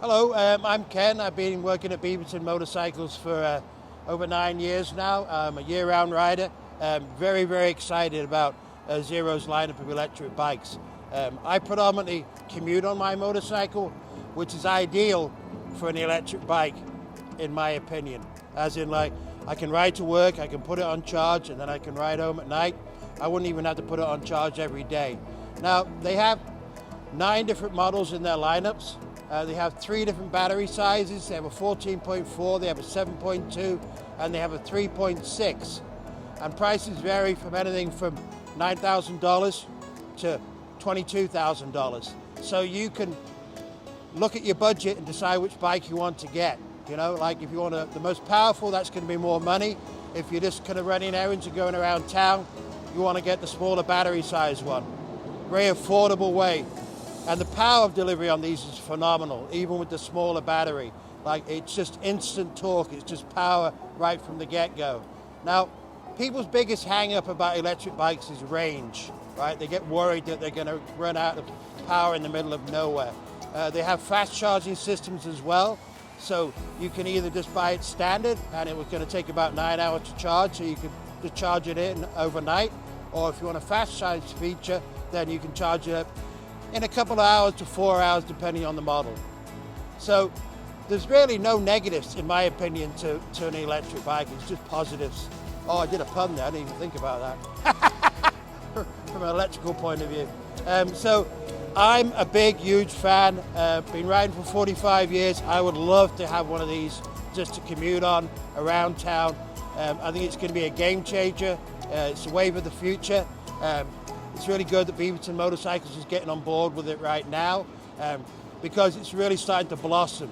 Hello, I'm Ken. I've been working at Beaverton Motorcycles for over 9 years now. I'm a year-round rider. Very, very excited about Zero's lineup of electric bikes. I predominantly commute on my motorcycle, which is ideal for an electric bike, in my opinion. As in, like, I can ride to work, I can put it on charge, and then I can ride home at night. I wouldn't even have to put it on charge every day. Now, they have 9 different models in their lineups. They have 3 different battery sizes. They have a 14.4, they have a 7.2, and they have a 3.6. And prices vary from anything from $9,000 to $22,000. So you can look at your budget and decide which bike you want to get. You know, like if you want the most powerful, that's going to be more money. If you're just kind of running errands and going around town, you want to get the smaller battery size one. Very affordable way. And the power of delivery on these is phenomenal, even with the smaller battery. Like, it's just instant torque, it's just power right from the get-go. Now, people's biggest hang-up about electric bikes is range, right? They get worried that they're going to run out of power in the middle of nowhere. They have fast charging systems as well, so you can either just buy it standard, and it was going to take about 9 hours to charge, so you can just charge it in overnight, or if you want a fast charge feature, then you can charge it up in a couple of hours to 4 hours, depending on the model. So there's really no negatives, in my opinion, to an electric bike. It's just positives. Oh, I did a pun there. I didn't even think about that. From an electrical point of view. So I'm a big, huge fan. Been riding for 45 years. I would love to have one of these just to commute on around town. I think it's going to be a game changer. It's a wave of the future. It's really good that Beaverton Motorcycles is getting on board with it right now, because it's really starting to blossom.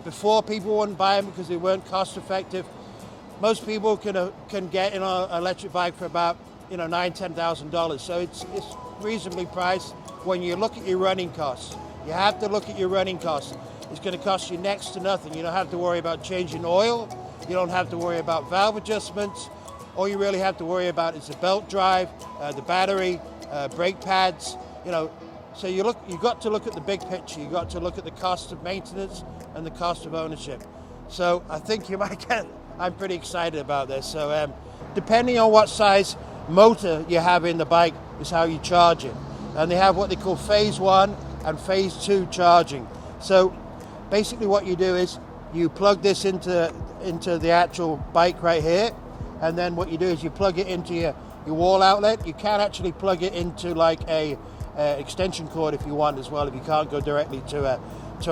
Before, people wouldn't buy them because they weren't cost effective. Most people can get in an electric bike for about $9,000, $10,000. So it's reasonably priced. When you look at your running costs, you have to look at your running costs. It's going to cost you next to nothing. You don't have to worry about changing oil. You don't have to worry about valve adjustments. All you really have to worry about is the belt drive, the battery, brake pads. So you've got to look at the big picture. You've got to look at the cost of maintenance and the cost of ownership. So I think you might get. I'm pretty excited about this. So depending on what size motor you have in the bike is how you charge it. And they have what they call phase 1 and phase 2 charging. So basically, what you do is you plug this into the actual bike right here. And then what you do is you plug it into your wall outlet. You can actually plug it into like a extension cord if you want as well, if you can't go directly to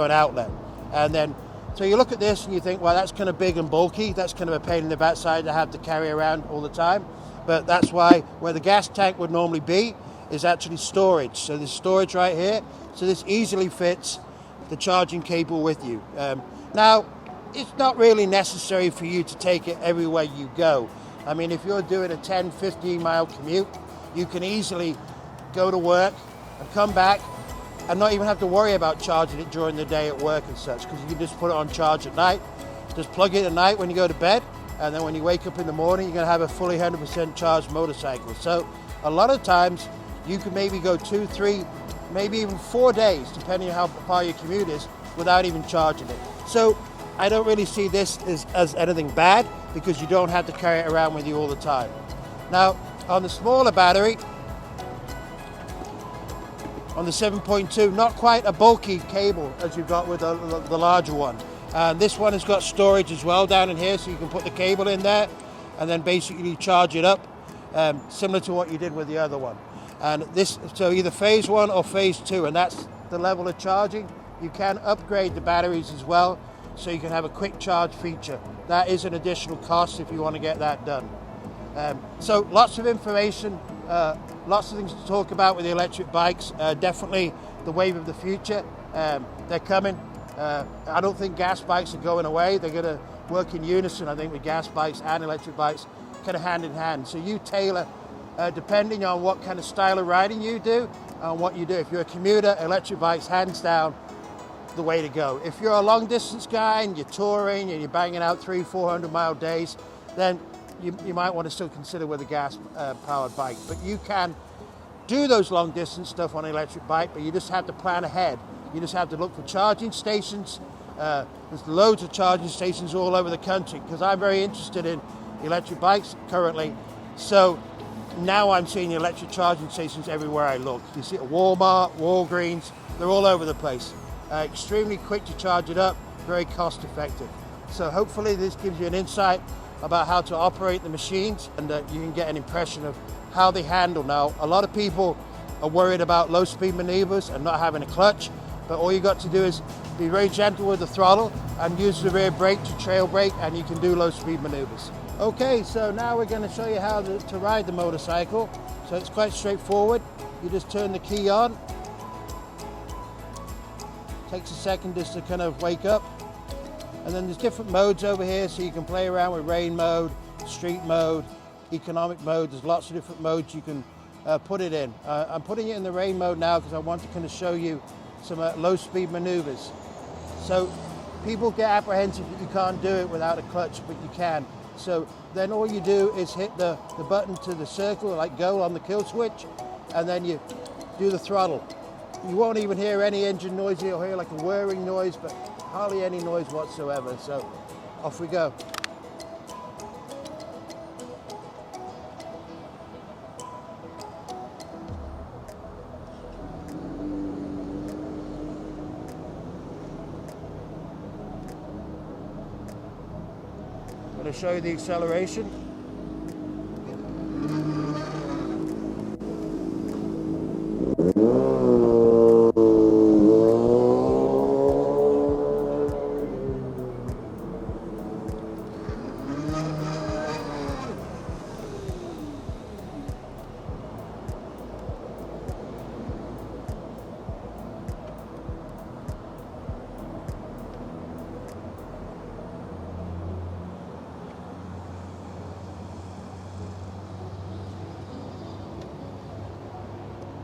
an outlet. And then, so you look at this and you think, well, that's kind of big and bulky. That's kind of a pain in the backside to have to carry around all the time. But that's why where the gas tank would normally be is actually storage. So there's storage right here. So this easily fits the charging cable with you. Now, it's not really necessary for you to take it everywhere you go. I mean, if you're doing a 10, 15 mile commute, you can easily go to work and come back and not even have to worry about charging it during the day at work and such, because you can just put it on charge at night. Just plug it at night when you go to bed, and then when you wake up in the morning, you're going to have a fully 100% charged motorcycle. So a lot of times you can maybe go 2, 3, maybe even 4 days, depending on how far your commute is, without even charging it. So I don't really see this as anything bad, because you don't have to carry it around with you all the time. Now, on the smaller battery, on the 7.2, not quite a bulky cable as you've got with the larger one. And this one has got storage as well down in here, so you can put the cable in there and then basically charge it up, similar to what you did with the other one. And this, so either phase 1 or phase 2, and that's the level of charging. You can upgrade the batteries as well, so you can have a quick charge feature. That is an additional cost if you want to get that done. So lots of information, lots of things to talk about with the electric bikes. Definitely the wave of the future. They're coming. I don't think gas bikes are going away. They're going to work in unison, I think, with gas bikes and electric bikes, kind of hand in hand. So you tailor, depending on what kind of style of riding you do and what you do. If you're a commuter, electric bikes, hands down, the way to go. If you're a long distance guy and you're touring and you're banging out 300-400 mile days, then you might want to still consider with a gas powered bike. But you can do those long distance stuff on an electric bike, but you just have to plan ahead You just have to look for charging stations. There's loads of charging stations all over the country because I'm very interested in electric bikes currently. So now I'm seeing electric charging stations everywhere I look. You see at Walmart, Walgreens, they're all over the place. Extremely quick to charge it up, very cost effective. So hopefully this gives you an insight about how to operate the machines, and you can get an impression of how they handle. Now, a lot of people are worried about low speed maneuvers and not having a clutch, but all you got to do is be very gentle with the throttle and use the rear brake to trail brake, and you can do low speed maneuvers. Okay, so now we're going to show you how to ride the motorcycle. So it's quite straightforward. You just turn the key on. Takes a second just to kind of wake up. And then there's different modes over here, so you can play around with rain mode, street mode, economic mode. There's lots of different modes you can put it in. I'm putting it in the rain mode now because I want to kind of show you some low speed maneuvers. So people get apprehensive that you can't do it without a clutch, but you can. So then all you do is hit the button to the circle, like go on the kill switch, and then you do the throttle. You won't even hear any engine noise. You'll hear like a whirring noise, but hardly any noise whatsoever. So off we go. I'm going to show you the acceleration.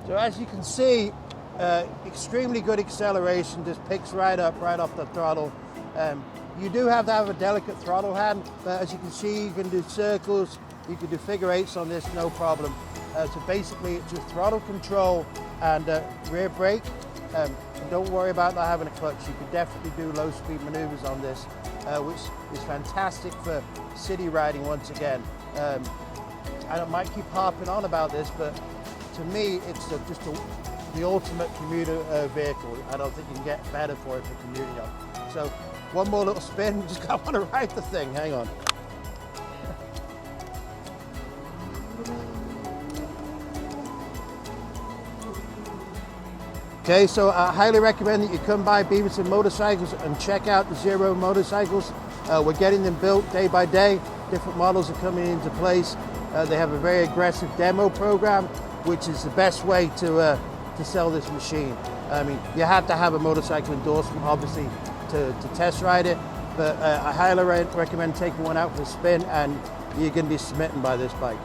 So as you can see, extremely good acceleration, just picks right up, right off the throttle. You do have to have a delicate throttle hand, but as you can see, you can do circles, you can do figure eights on this, no problem. So basically it's just throttle control and rear brake. And don't worry about not having a clutch. You can definitely do low speed maneuvers on this, which is fantastic for city riding once again. I might keep harping on about this, but to me, it's just the ultimate commuter vehicle. I don't think you can get better for it for commuting on. So one more little spin, just I want to ride the thing, hang on. Okay, so I highly recommend that you come by Beaverton Motorcycles and check out the Zero motorcycles. We're getting them built day by day. Different models are coming into place. They have a very aggressive demo program, which is the best way to sell this machine. I mean, you have to have a motorcycle endorsement, obviously, to test ride it, but I highly recommend taking one out for a spin, and you're going to be smitten by this bike.